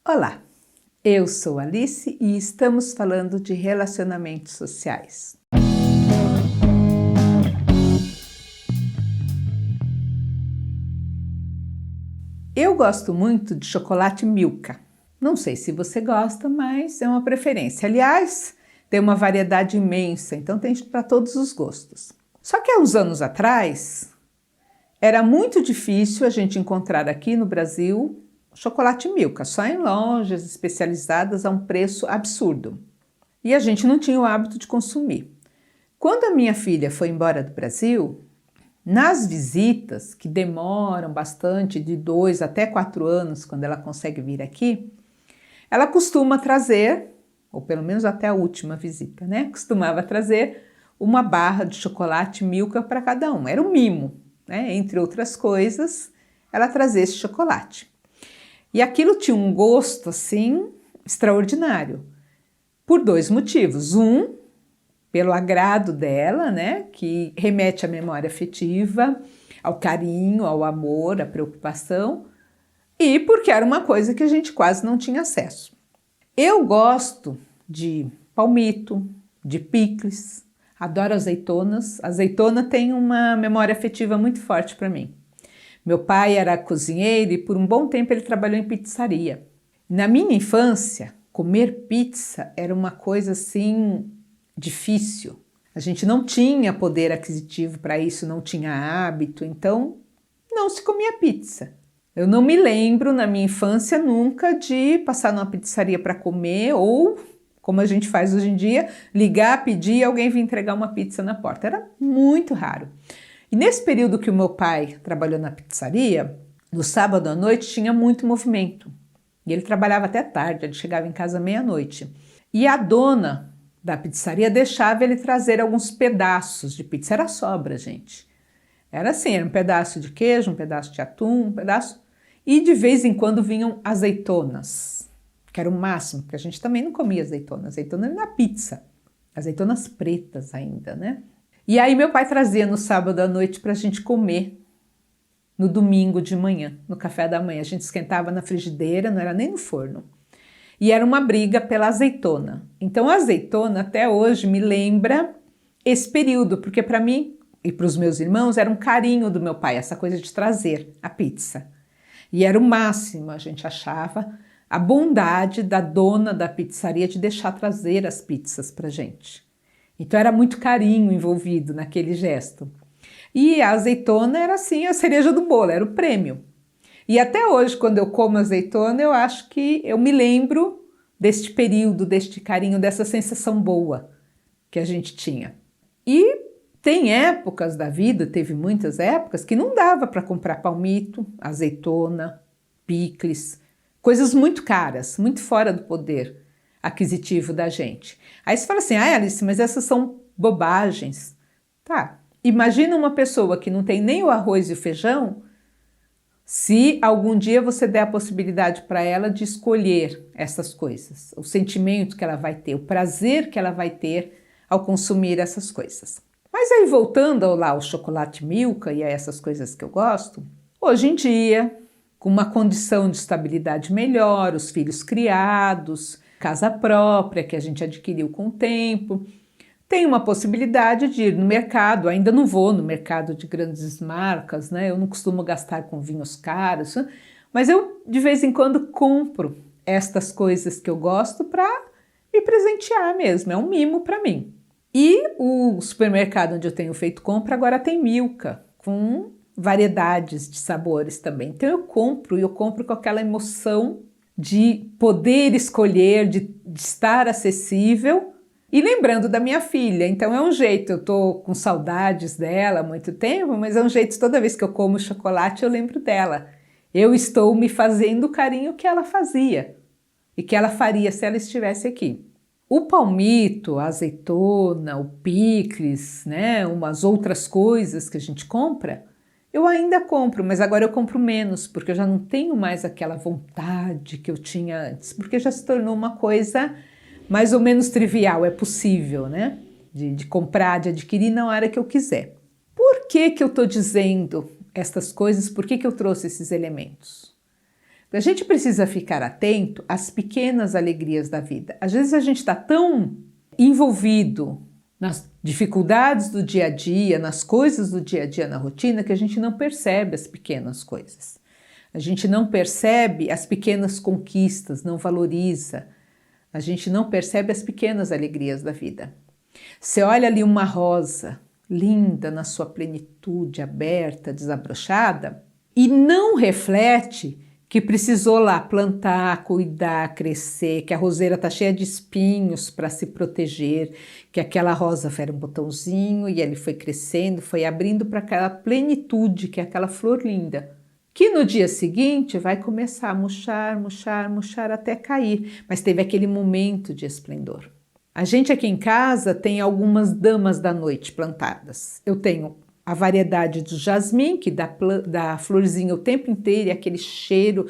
Olá, eu sou Alice e estamos falando de relacionamentos sociais. Eu gosto muito de chocolate Milka. Não sei se você gosta, mas é uma preferência. Aliás, tem uma variedade imensa, então tem para todos os gostos. Só que há uns anos atrás, era muito difícil a gente encontrar aqui no Brasil chocolate Milka, só em lojas especializadas a um preço absurdo. E a gente não tinha o hábito de consumir. Quando a minha filha foi embora do Brasil, nas visitas, que demoram bastante, de 2 até 4 anos, quando ela consegue vir aqui, ela costuma trazer, ou pelo menos até a última visita, né? Costumava trazer uma barra de chocolate Milka para cada um. Era um mimo, né? Entre outras coisas, ela trazia esse chocolate. E aquilo tinha um gosto, assim, extraordinário, por 2 motivos. Um, pelo agrado dela, né, que remete à memória afetiva, ao carinho, ao amor, à preocupação, e porque era uma coisa que a gente quase não tinha acesso. Eu gosto de palmito, de picles, adoro azeitonas. Azeitona tem uma memória afetiva muito forte para mim. Meu pai era cozinheiro e por um bom tempo ele trabalhou em pizzaria. Na minha infância, comer pizza era uma coisa assim difícil. A gente não tinha poder aquisitivo para isso, não tinha hábito, então não se comia pizza. Eu não me lembro na minha infância nunca de passar numa pizzaria para comer ou, como a gente faz hoje em dia, ligar, pedir e alguém vir entregar uma pizza na porta. Era muito raro. E nesse período que o meu pai trabalhou na pizzaria, no sábado à noite tinha muito movimento. E ele trabalhava até tarde, ele chegava em casa meia-noite. E a dona da pizzaria deixava ele trazer alguns pedaços de pizza. Era sobra, gente. Era assim, era um pedaço de queijo, um pedaço de atum, um pedaço... E de vez em quando vinham azeitonas, que era o máximo, porque a gente também não comia azeitona. Azeitona era na pizza. Azeitonas pretas ainda, né? E aí meu pai trazia no sábado à noite para a gente comer no domingo de manhã, no café da manhã. A gente esquentava na frigideira, não era nem no forno. E era uma briga pela azeitona. Então a azeitona até hoje me lembra esse período, porque para mim e para os meus irmãos era um carinho do meu pai, essa coisa de trazer a pizza. E era o máximo, a gente achava, a bondade da dona da pizzaria de deixar trazer as pizzas para gente. Então era muito carinho envolvido naquele gesto. E a azeitona era assim a cereja do bolo, era o prêmio. E até hoje, quando eu como azeitona, eu acho que eu me lembro deste período, deste carinho, dessa sensação boa que a gente tinha. E tem épocas da vida, teve muitas épocas, que não dava para comprar palmito, azeitona, picles, coisas muito caras, muito fora do poder aquisitivo da gente. Aí você fala assim, Alice, mas essas são bobagens. Tá, imagina uma pessoa que não tem nem o arroz e o feijão, se algum dia você der a possibilidade para ela de escolher essas coisas, o sentimento que ela vai ter, o prazer que ela vai ter ao consumir essas coisas. Mas aí voltando ao chocolate Milka e a essas coisas que eu gosto, hoje em dia, com uma condição de estabilidade melhor, os filhos criados, casa própria que a gente adquiriu com o tempo, tem uma possibilidade de ir no mercado. Ainda não vou no mercado de grandes marcas, né? Eu não costumo gastar com vinhos caros, mas eu de vez em quando compro estas coisas que eu gosto para me presentear mesmo, é um mimo para mim. E o supermercado onde eu tenho feito compra agora tem Milka, com variedades de sabores também. Então eu compro com aquela emoção de poder escolher, de estar acessível e lembrando da minha filha. Então é um jeito, eu tô com saudades dela há muito tempo, mas é um jeito, toda vez que eu como chocolate eu lembro dela. Eu estou me fazendo o carinho que ela fazia e que ela faria se ela estivesse aqui. O palmito, a azeitona, o picles, né, umas outras coisas que a gente compra, eu ainda compro, mas agora eu compro menos, porque eu já não tenho mais aquela vontade que eu tinha antes, porque já se tornou uma coisa mais ou menos trivial, é possível, né? De comprar, de adquirir na hora que eu quiser. Por que eu estou dizendo estas coisas? Por que eu trouxe esses elementos? A gente precisa ficar atento às pequenas alegrias da vida. Às vezes a gente está tão envolvido nas dificuldades do dia a dia, nas coisas do dia a dia, na rotina, que a gente não percebe as pequenas coisas. A gente não percebe as pequenas conquistas, não valoriza. A gente não percebe as pequenas alegrias da vida. Você olha ali uma rosa linda na sua plenitude, aberta, desabrochada, e não reflete que precisou lá plantar, cuidar, crescer, que a roseira está cheia de espinhos para se proteger, que aquela rosa era um botãozinho e ele foi crescendo, foi abrindo para aquela plenitude, que é aquela flor linda, que no dia seguinte vai começar a murchar, murchar, murchar até cair, mas teve aquele momento de esplendor. A gente aqui em casa tem algumas damas da noite plantadas. Eu tenho a variedade do jasmim, que dá florzinha o tempo inteiro, e aquele cheiro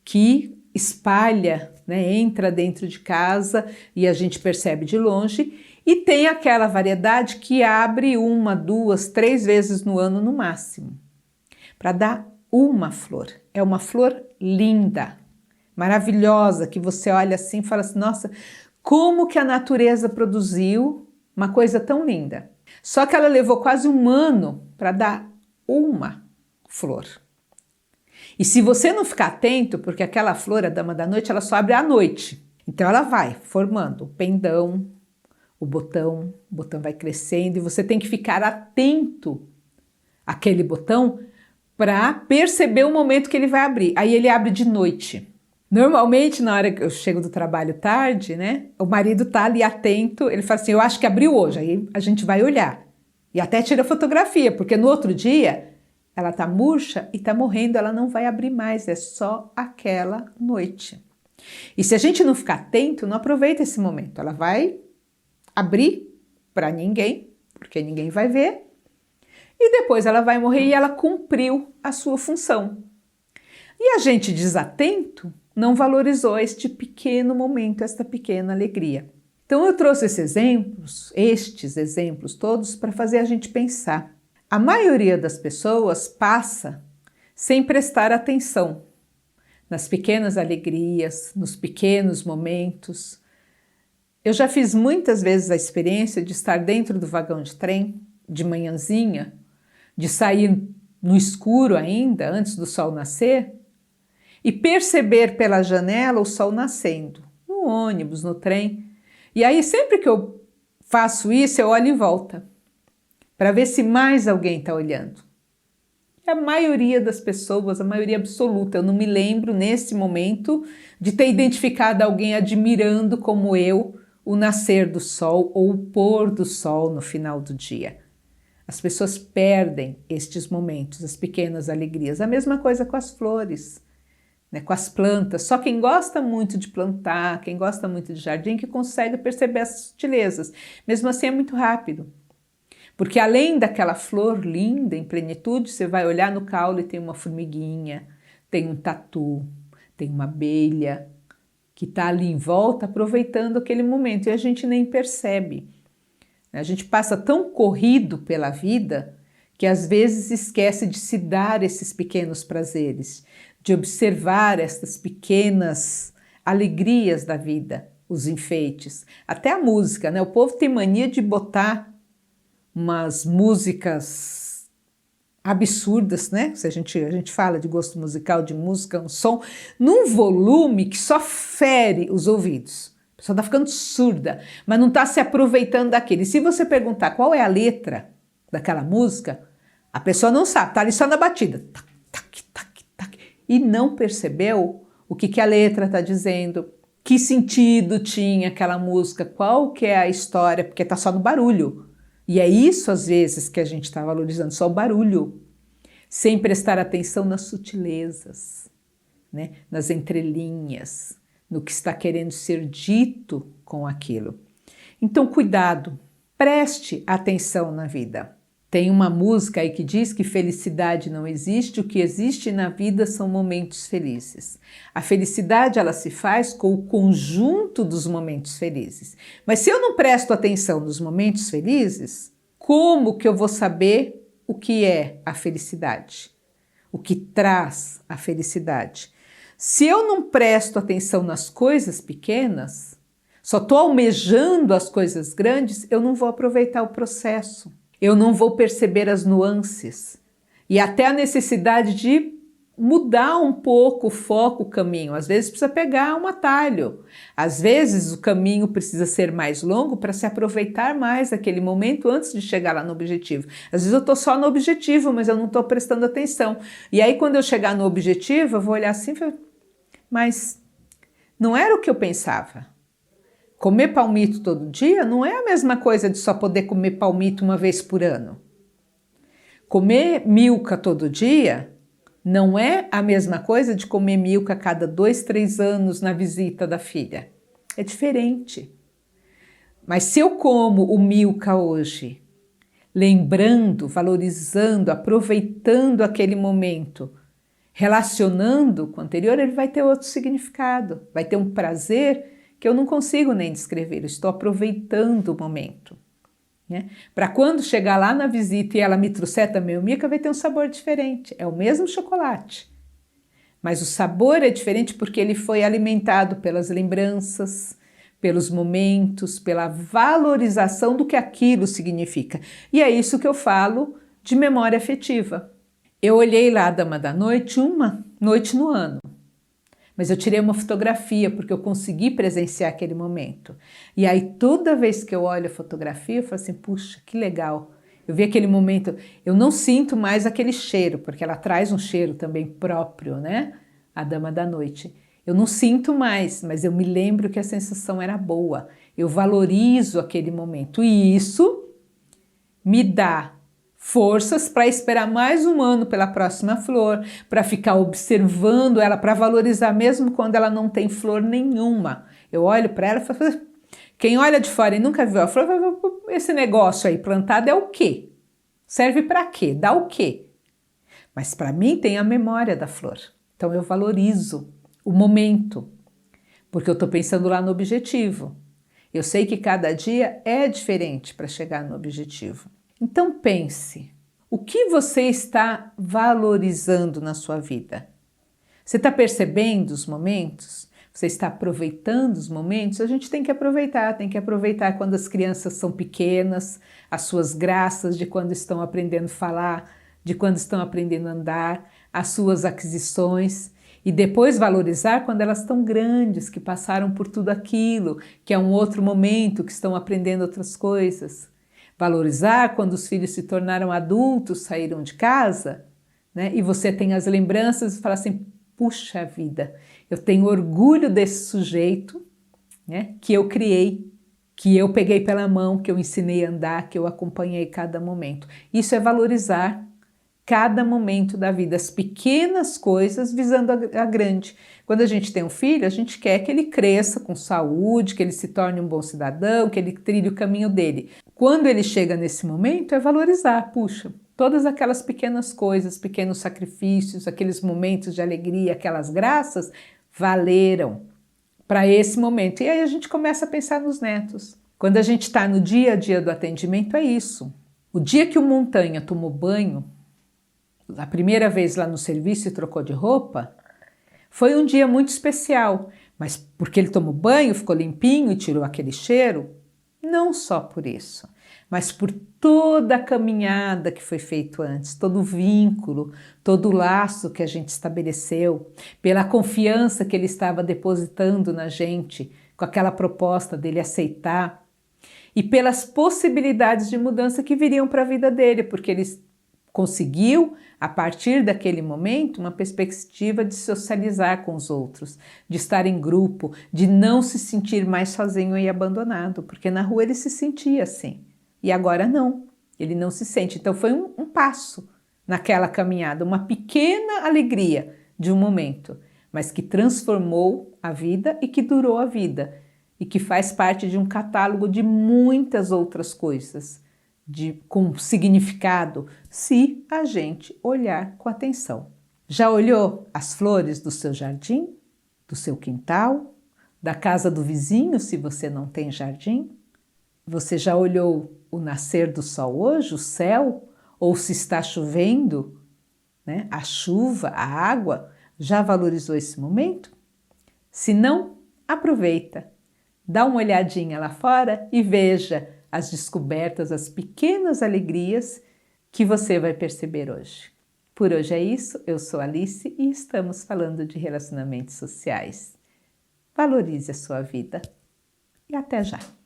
que espalha, né, entra dentro de casa e a gente percebe de longe. E tem aquela variedade que abre 1, 2, 3 vezes no ano no máximo, para dar uma flor. É uma flor linda, maravilhosa, que você olha assim e fala assim, nossa, como que a natureza produziu uma coisa tão linda. Só que ela levou quase 1 ano para dar uma flor. E se você não ficar atento, porque aquela flor, a dama da noite, ela só abre à noite. Então ela vai formando o pendão, o botão vai crescendo e você tem que ficar atento àquele botão para perceber o momento que ele vai abrir. Aí ele abre de noite. Normalmente, na hora que eu chego do trabalho tarde, né, o marido tá ali atento, ele fala assim, eu acho que abriu hoje, aí a gente vai olhar. E até tira fotografia, porque no outro dia ela tá murcha e tá morrendo, ela não vai abrir mais, é só aquela noite. E se a gente não ficar atento, não aproveita esse momento, ela vai abrir para ninguém, porque ninguém vai ver, e depois ela vai morrer e ela cumpriu a sua função. E a gente desatento não valorizou este pequeno momento, esta pequena alegria. Então eu trouxe estes exemplos todos para fazer a gente pensar. A maioria das pessoas passa sem prestar atenção nas pequenas alegrias, nos pequenos momentos. Eu já fiz muitas vezes a experiência de estar dentro do vagão de trem, de manhãzinha, de sair no escuro ainda, antes do sol nascer, e perceber pela janela o sol nascendo, no ônibus, no trem. E aí sempre que eu faço isso, eu olho em volta, para ver se mais alguém está olhando. E a maioria das pessoas, a maioria absoluta, eu não me lembro nesse momento de ter identificado alguém admirando como eu o nascer do sol ou o pôr do sol no final do dia. As pessoas perdem estes momentos, as pequenas alegrias. A mesma coisa com as flores, né, com as plantas. Só quem gosta muito de plantar, quem gosta muito de jardim, que consegue perceber as sutilezas. Mesmo assim é muito rápido. Porque além daquela flor linda em plenitude, você vai olhar no caule e tem uma formiguinha, tem um tatu, tem uma abelha que está ali em volta aproveitando aquele momento e a gente nem percebe. A gente passa tão corrido pela vida que às vezes esquece de se dar esses pequenos prazeres, de observar essas pequenas alegrias da vida, os enfeites. Até a música, né? O povo tem mania de botar umas músicas absurdas, né? Se a gente fala de gosto musical, de música, um som, num volume que só fere os ouvidos. A pessoa está ficando surda, mas não está se aproveitando daquele. E se você perguntar qual é a letra daquela música, a pessoa não sabe, está ali só na batida. Tac, tac, tac, tac, e não percebeu o que a letra está dizendo, que sentido tinha aquela música, qual que é a história, porque está só no barulho. E é isso, às vezes, que a gente está valorizando, só o barulho, sem prestar atenção nas sutilezas, né? Nas entrelinhas, no que está querendo ser dito com aquilo. Então, cuidado, preste atenção na vida. Tem uma música aí que diz que felicidade não existe, o que existe na vida são momentos felizes. A felicidade ela se faz com o conjunto dos momentos felizes. Mas se eu não presto atenção nos momentos felizes, como que eu vou saber o que é a felicidade? O que traz a felicidade? Se eu não presto atenção nas coisas pequenas, só estou almejando as coisas grandes, eu não vou aproveitar o processo, eu não vou perceber as nuances e até a necessidade de mudar um pouco o foco, o caminho. Às vezes precisa pegar um atalho, às vezes o caminho precisa ser mais longo para se aproveitar mais aquele momento antes de chegar lá no objetivo. Às vezes eu estou só no objetivo, mas eu não estou prestando atenção. E aí quando eu chegar no objetivo, eu vou olhar assim e falar, mas não era o que eu pensava. Comer palmito todo dia não é a mesma coisa de só poder comer palmito uma vez por ano. Comer milka todo dia não é a mesma coisa de comer milka a cada 2, 3 anos na visita da filha. É diferente. Mas se eu como o milka hoje, lembrando, valorizando, aproveitando aquele momento, relacionando com o anterior, ele vai ter outro significado, vai ter um prazer que eu não consigo nem descrever, eu estou aproveitando o momento. Né? Para quando chegar lá na visita e ela me trouxer também o milka, vai ter um sabor diferente, é o mesmo chocolate. Mas o sabor é diferente porque ele foi alimentado pelas lembranças, pelos momentos, pela valorização do que aquilo significa. E é isso que eu falo de memória afetiva. Eu olhei lá a Dama da Noite uma noite no ano. Mas eu tirei uma fotografia porque eu consegui presenciar aquele momento. E aí toda vez que eu olho a fotografia, eu falo assim, puxa, que legal. Eu vi aquele momento, eu não sinto mais aquele cheiro, porque ela traz um cheiro também próprio, né? A Dama da Noite. Eu não sinto mais, mas eu me lembro que a sensação era boa. Eu valorizo aquele momento. E isso me dá forças para esperar mais um ano pela próxima flor, para ficar observando ela, para valorizar mesmo quando ela não tem flor nenhuma. Eu olho para ela e falo, quem olha de fora e nunca viu a flor, esse negócio aí plantado é o quê? Serve para quê? Dá o quê? Mas para mim tem a memória da flor. Então eu valorizo o momento, porque eu estou pensando lá no objetivo. Eu sei que cada dia é diferente para chegar no objetivo. Então pense, o que você está valorizando na sua vida? Você está percebendo os momentos? Você está aproveitando os momentos? A gente tem que aproveitar quando as crianças são pequenas, as suas graças de quando estão aprendendo a falar, de quando estão aprendendo a andar, as suas aquisições, e depois valorizar quando elas estão grandes, que passaram por tudo aquilo, que é um outro momento, que estão aprendendo outras coisas. Valorizar quando os filhos se tornaram adultos, saíram de casa, né? E você tem as lembranças e fala assim, puxa vida, eu tenho orgulho desse sujeito, né? Que eu criei, que eu peguei pela mão, que eu ensinei a andar, que eu acompanhei cada momento. Isso é valorizar cada momento da vida, as pequenas coisas visando a grande. Quando a gente tem um filho, a gente quer que ele cresça com saúde, que ele se torne um bom cidadão, que ele trilhe o caminho dele. Quando ele chega nesse momento, é valorizar, puxa, todas aquelas pequenas coisas, pequenos sacrifícios, aqueles momentos de alegria, aquelas graças, valeram para esse momento. E aí a gente começa a pensar nos netos. Quando a gente está no dia a dia do atendimento, é isso. O dia que o Montanha tomou banho, a primeira vez lá no serviço e trocou de roupa, foi um dia muito especial, mas porque ele tomou banho, ficou limpinho e tirou aquele cheiro, não só por isso, mas por toda a caminhada que foi feito antes, todo o vínculo, todo o laço que a gente estabeleceu, pela confiança que ele estava depositando na gente, com aquela proposta dele aceitar, e pelas possibilidades de mudança que viriam para a vida dele, porque ele conseguiu, a partir daquele momento, uma perspectiva de socializar com os outros, de estar em grupo, de não se sentir mais sozinho e abandonado, porque na rua ele se sentia assim, e agora não, ele não se sente. Então foi um passo naquela caminhada, uma pequena alegria de um momento, mas que transformou a vida e que durou a vida, e que faz parte de um catálogo de muitas outras coisas, com significado, se a gente olhar com atenção. Já olhou as flores do seu jardim, do seu quintal, da casa do vizinho, se você não tem jardim? Você já olhou o nascer do sol hoje, o céu? Ou se está chovendo, né? A chuva, a água? Já valorizou esse momento? Se não, aproveita. Dá uma olhadinha lá fora e veja as descobertas, as pequenas alegrias que você vai perceber hoje. Por hoje é isso, eu sou Alice e estamos falando de relacionamentos sociais. Valorize a sua vida e até já!